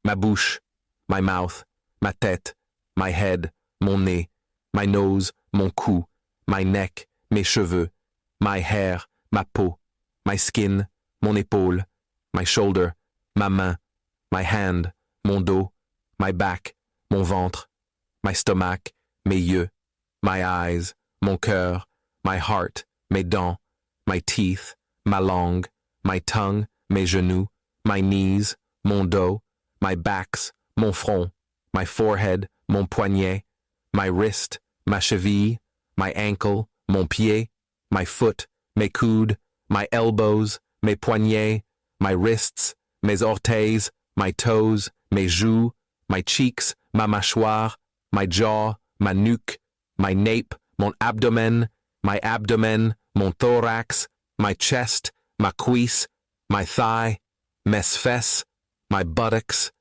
ma bouche, my mouth, ma tête, my head, mon nez, my nose, mon cou, my neck, mes cheveux, my hair, ma peau, my skin, mon épaule, my shoulder, ma main, my hand, mon dos, my back, mon ventre, my stomach, mes yeux, my eyes, mon cœur, my heart, mes dents, my teeth, ma langue, my tongue, mes genoux, my knees, mon dos, my backs, mon front, my forehead, mon poignet, my wrist, ma cheville, my ankle, mon pied, my foot, mes coudes, my elbows, mes poignets, my wrists, mes orteils, my toes, mes joues, my cheeks, ma mâchoire, my jaw, ma nuque, my nape, mon abdomen, mon thorax, my chest, ma cuisse, my thigh, mes fesses, my buttocks,